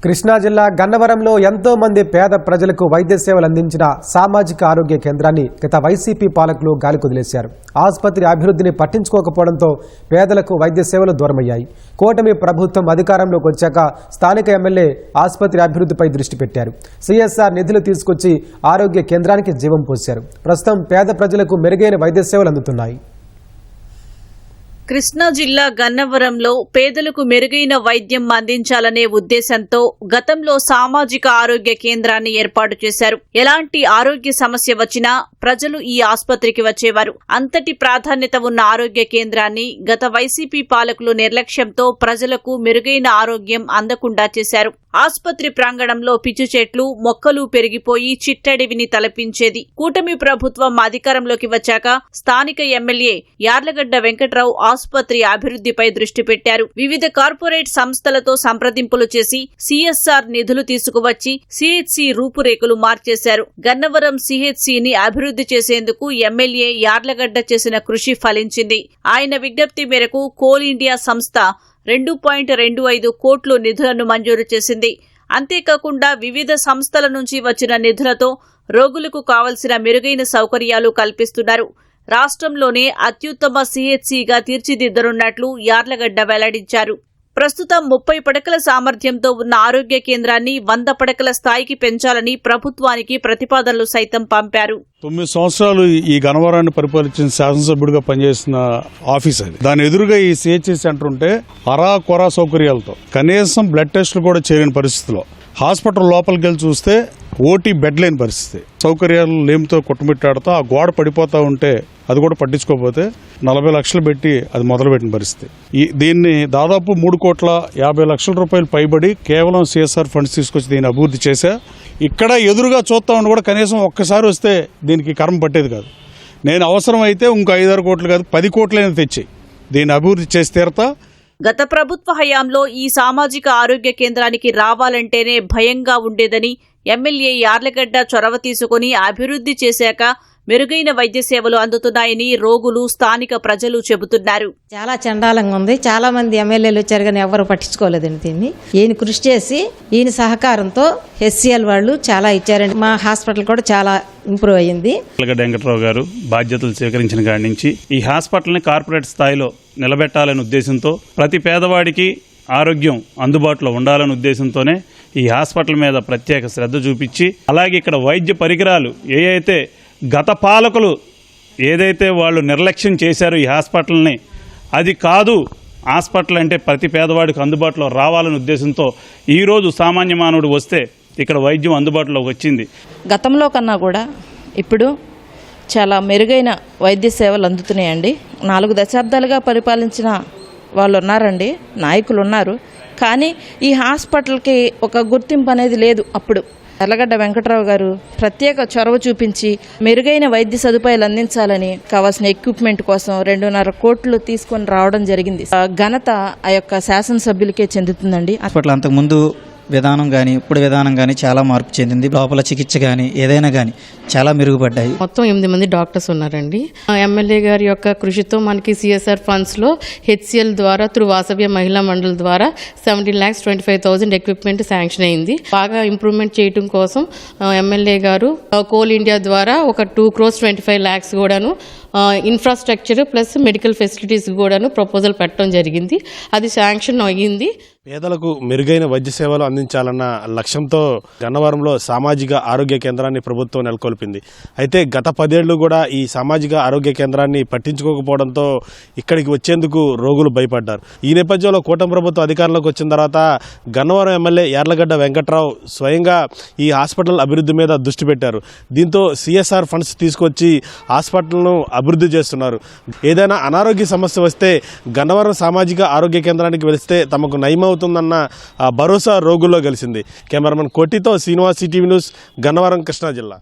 కృష్ణా జిల్లా గన్నవరంలో ఎంతో మంది పేద ప్రజలకు వైద్య సేవలు అందించిన సామాజిక ఆరోగ్య కేంద్రాన్ని గత వైసీపీ పాలకులు గాలికొదిలేశారు. ఆసుపత్రి అభివృద్ధిని పట్టించుకోకపోవడంతో పేదలకు వైద్య సేవలు దూరమయ్యాయి. కూటమి ప్రభుత్వం అధికారంలోకి వచ్చాక స్థానిక ఎమ్మెల్యే ఆసుపత్రి అభివృద్ధిపై దృష్టి పెట్టారు. సిఎస్ఆర్ నిధులు తీసుకొచ్చి ఆరోగ్య కేంద్రానికి జీవం పోశారు. ప్రస్తుతం పేద ప్రజలకు మెరుగైన వైద్య సేవలు అందుతున్నాయి. కృష్ణా జిల్లా గన్నవరంలో పేదలకు మెరుగైన వైద్యం అందించాలనే ఉద్దేశంతో గతంలో సామాజిక ఆరోగ్య కేంద్రాన్ని ఏర్పాటు చేశారు. ఎలాంటి ఆరోగ్య సమస్య వచ్చినా ప్రజలు ఈ ఆసుపత్రికి వచ్చేవారు. అంతటి ప్రాధాన్యత ఉన్న ఆరోగ్య కేంద్రాన్ని గత వైసీపీ పాలకులు నిర్లక్ష్యంతో ప్రజలకు మెరుగైన ఆరోగ్యం అందకుండా చేశారు. ఆసుపత్రి ప్రాంగణంలో పిచ్చి చెట్లు, మొక్కలు పెరిగిపోయి చిట్టడివిని తలపించేది. కూటమి ప్రభుత్వం అధికారంలోకి వచ్చాక స్థానిక ఎమ్మెల్యే యార్లగడ్డ వెంకట్రావు ఆసుపత్రి అభివృద్ధిపై దృష్టి పెట్టారు. వివిధ కార్పొరేట్ సంస్థలతో సంప్రదింపులు చేసి సిఎస్ఆర్ నిధులు తీసుకువచ్చి సిహెచ్సి రూపురేఖలు మార్చేశారు. గన్నవరం సిహెచ్సిని అభివృద్ధి చేసేందుకు ఎమ్మెల్యే యార్లగడ్డ చేసిన కృషి ఫలించింది. ఆయన విజ్ఞప్తి మేరకు కోల్ ఇండియా సంస్థ 2.25 కోట్లు నిధులను మంజూరు చేసింది. అంతేకాకుండా వివిధ సంస్థల నుంచి వచ్చిన నిధులతో రోగులకు కావలసిన మెరుగైన సౌకర్యాలు కల్పిస్తున్నారు. రాష్ట్రంలోనే అత్యుత్తమ సిహెచ్సిగా తీర్చిదిద్దనున్నట్లు యార్లగడ్డ వెల్లడించారు. ప్రస్తుతం 30 పడకల సామర్థ్యంతో ఉన్న ఆరోగ్య కేంద్రాన్ని 100 పడకల స్థాయికి పెంచాలని ప్రభుత్వానికి ప్రతిపాదనలు సైతం పంపారు. 9 సంవత్సరాలు ఈ గన్నవరాన్ని పరిపాలించిన శాసనసభ్యుడిగా పనిచేసిన ఆఫీస్ అది. దాని ఎదురుగా ఈ సిహెచ్సి సెంటర్ ఉంటే కొరా సౌకర్యాలతో కనీసం బ్లడ్ టెస్టులు కూడా చేయలేని పరిస్థితిలో, హాస్పిటల్ లోపలికి వెళ్ళి చూస్తే ఓటీ బెడ్ లేని పరిస్థితి, సౌకర్యాలు లేమితో కొట్టుమిట్టాడుతూ ఆ గోడ పడిపోతూ ఉంటే అది కూడా పట్టించుకోకపోతే 40 లక్షలు పెట్టి అది మొదలుపెట్టిన పరిస్థితి. దీన్ని దాదాపు 3,50 లక్షల రూపాయలు పైబడి కేవలం సిఎస్ఆర్ ఫండ్స్ తీసుకొచ్చి దీన్ని అభివృద్ధి చేశా. ఇక్కడ ఎదురుగా చూస్తా ఉండి కూడా కనీసం ఒక్కసారి వస్తే దీనికి కర్మ పట్టేది కాదు. నేను అవసరం అయితే ఇంకో 5-6 కోట్లు కాదు 10 కోట్లైనా తెచ్చి దీన్ని అభివృద్ధి చేసి తీరతా. గత ప్రభుత్వ హయాంలో ఈ సామాజిక ఆరోగ్య కేంద్రానికి రావాలంటేనే భయంగా ఉండేదని ఎమ్మెల్యే యార్లగడ్డ చొరవ తీసుకుని అభివృద్ధి చేశాక మెరుగైన వైద్య సేవలు అందుతున్నాయని రోగులు, స్థానిక ప్రజలు చెబుతున్నారు. చాలా చండాలంగా ఉంది. చాలా మంది ఎమ్మెల్యేలు వచ్చారు కానీ ఎవరు పట్టించుకోలేదండి దీన్ని. ఈయన కృషి చేసి ఈయన సహకారంతో హెచ్సిఎల్ వాళ్ళు చాలా ఇచ్చారండి. మా హాస్పిటల్ కూడా చాలా ఇంప్రూవ్ అయ్యింది. యార్లగడ్డ వెంకట్రావు గారు బాధ్యతలు స్వీకరించిన కాడి నుంచి ఈ హాస్పిటల్ని కార్పొరేట్ స్థాయిలో నిలబెట్టాలనే ఉద్దేశంతో ప్రతి పేదవాడికి ఆరోగ్యం అందుబాటులో ఉండాలనే ఉద్దేశంతోనే ఈ హాస్పిటల్ మీద ప్రత్యేక శ్రద్ధ చూపించి, అలాగే ఇక్కడ వైద్య పరికరాలు ఏవైతే గత పాలకులు ఏదైతే వాళ్ళు నిర్లక్ష్యం చేశారో ఈ హాస్పిటల్ని, అది కాదు హాస్పిటల్ అంటే ప్రతి పేదవాడికి అందుబాటులో రావాలనే ఉద్దేశంతో ఈరోజు సామాన్య మానవుడు వస్తే ఇక్కడ వైద్యం అందుబాటులోకి వచ్చింది. గతంలో కన్నా కూడా ఇప్పుడు చాలా మెరుగైన వైద్య సేవలు అందుతున్నాయండి. 4 దశాబ్దాలుగా పరిపాలించిన వాళ్ళు ఉన్నారండి, నాయకులు ఉన్నారు. కానీ ఈ హాస్పిటల్కి ఒక గుర్తింపు అనేది లేదు. అప్పుడు యార్లగడ్డ వెంకట్రావు గారు ప్రత్యేక చొరవ చూపించి మెరుగైన వైద్య సదుపాయాలు అందించాలని కావాల్సిన ఎక్విప్మెంట్ కోసం 2.5 కోట్లు తీసుకొని రావడం జరిగింది. ఘనత ఆ యొక్క శాసనసభ్యులకే చెందుతుందండి. హాస్పిటల్ అంతకుముందు విధానం కానీ ఇప్పుడు విధానం కానీ చాలా మార్పు చెందింది. లోపల చికిత్స కానీ ఏదైనా కానీ చాలా మెరుగుపడ్డాయి. మొత్తం 8 మంది డాక్టర్స్ ఉన్నారండి. ఎమ్మెల్యే గారి యొక్క కృషితో మనకి సిఎస్ఆర్ ఫండ్స్ లో హెచ్సిఎల్ ద్వారా త్రూ వాసవ్య మహిళా మండలి ద్వారా 17,25,000 ఎక్విప్మెంట్ శాంక్షన్ అయింది. బాగా ఇంప్రూవ్మెంట్ చేయడం కోసం ఎమ్మెల్యే గారు కోల్ ఇండియా ద్వారా ఒక 2,25,00,000 కూడాను ఇన్ఫ్రాస్ట్రక్చర్ ప్లస్ మెడికల్ ఫెసిలిటీస్ కూడాను ప్రపోజల్ పెట్టడం జరిగింది. అది శాంక్షన్ అయ్యింది. పేదలకు మెరుగైన వైద్య సేవలు అందించాలన్న లక్ష్యంతో గన్నవరంలో సామాజిక ఆరోగ్య కేంద్రాన్ని ప్రభుత్వం నెలకొల్పింది. అయితే గత 10 ఏళ్లు కూడా ఈ సామాజిక ఆరోగ్య కేంద్రాన్ని పట్టించుకోకపోవడంతో ఇక్కడికి వచ్చేందుకు రోగులు భయపడ్డారు. ఈ నేపథ్యంలో కూటమి ప్రభుత్వం అధికారంలోకి వచ్చిన తర్వాత గన్నవరం ఎమ్మెల్యే యార్లగడ్డ వెంకట్రావు స్వయంగా ఈ హాస్పిటల్ అభివృద్ధి మీద దృష్టి పెట్టారు. దీంతో సిఎస్ఆర్ ఫండ్స్ తీసుకొచ్చి హాస్పిటల్ను అభివృద్ధి చేస్తున్నారు. ఏదైనా అనారోగ్య సమస్య వస్తే గన్నవరం సామాజిక ఆరోగ్య కేంద్రానికి వెళితే తమకు నయమవుతుందన్న భరోసా రోగుల్లో కలిసింది. కెమెరామెన్ కోటితో శ్రీనివాస్, సిటీవీ న్యూస్, గన్నవరం, కృష్ణా జిల్లా.